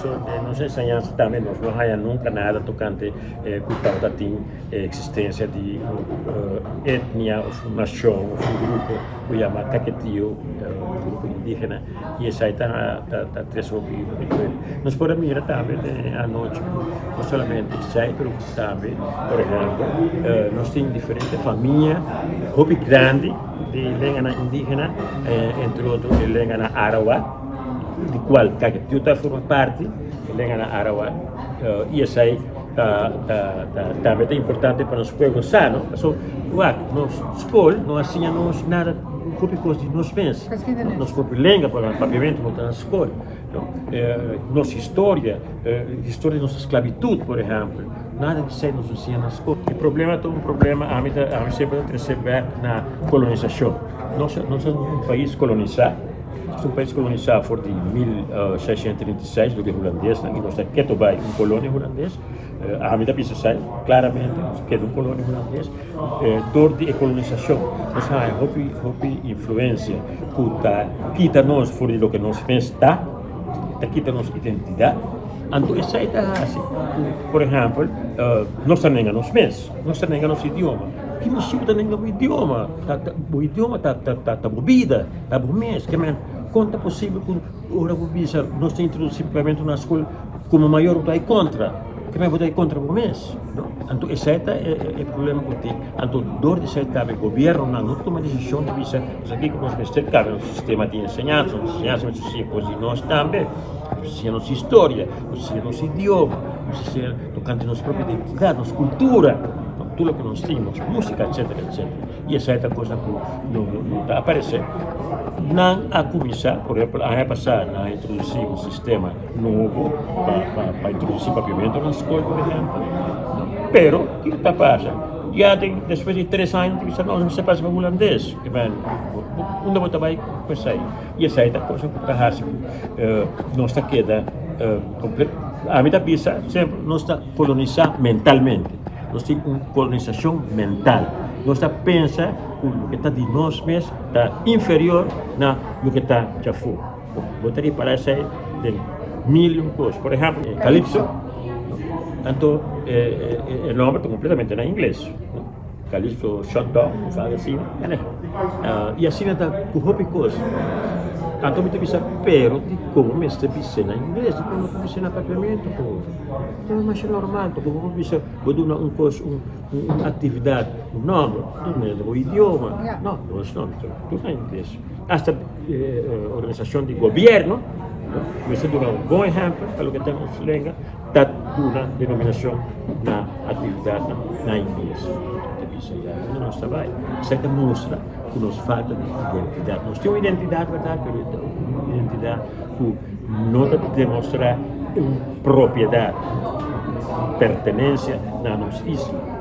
processo de nos ensinanças também, nós não há nunca nada tocante cultura da existência de etnia, ou nação, ou grupo, que chama Caquetio, grupo indígena, e essa aí está três nós podemos mirar também à noite, não somente isso aí, mas também, por exemplo, nós temos diferentes famílias, hobby grande, de língua indígena, entre outros de língua arawa, de qual Caquetio forma parte, de língua arawa, e essa aí também é importante para nós podermos gostar, não? Nós escola, não assinamos nada qualquer coisa de nós pensamos, nossa própria língua, propriamente, não está na escola, nossa história, história de nossa esclavitud, por exemplo, nada disso nos ensina na escola. O problema é um problema, a mim sempre perceber na colonização. Nós somos um país colonizado. É um país colonizado por de 1636, do que holandês, e nós temos Quetobai, uma colônia holandesa. A mim da pista sai claramente que é uma colônia holandesa. Dor de colonização, nós temos influência que quita nós por do que nós pensamos, quita nossa identidade. Então, isso aí está assim. Por exemplo, nós também nós mesmos, nós também nosso idioma. Que nós também o idioma, o idioma está movida, está mesmo. Quanto é possível que nós temos simplesmente uma escola como maior vai contra, que vai votar contra o mês. Então, esse é o problema que tem. Então, dor de ser cabe, o governo não toma decisão de visa, aqui que nós temos cabe no sistema de ensinança, nós também, se nossa história, se nosso idioma, se tocante nossa própria identidade, nossa cultura, tudo o que nós temos, música, etc. E essa é a coisa que não está aparecendo. Não a começar, por exemplo, a ano passado, a introduzir um sistema novo para introduzir papiamento na escola, por exemplo. Pero, o que está passando? Já depois de 3 anos, nós não se passa para o holandês. Onde você vai com isso aí? E essa é a coisa que está assim, nós está queda a minha pista sempre nós está colonizar mentalmente. Nós temos uma colonização mental. Nós está pensa que o que está de nós mesmos está inferior na o que está já fora. Botaria para essa de mil coisas. Por exemplo, Calypso, tanto o nome está completamente em inglês. Calypso Shutdown, fala assim, e assim está com roupa coisa. Então, me pensa, pero, de como me está pensando em inglês, de como me pensa na papiamento, então, mas é normal, como me pensa, vou dar uma atividade, um nome, o idioma, não, tudo em inglês. Hasta organização de governo, você dá um bom exemplo para o que temos em língua, dá uma denominação na atividade na inglês. Nós trabalhamos, isso mostra que nos falta de identidade. Nós temos uma identidade, verdade, uma identidade que não demonstra propriedade, pertenência na nossa isla.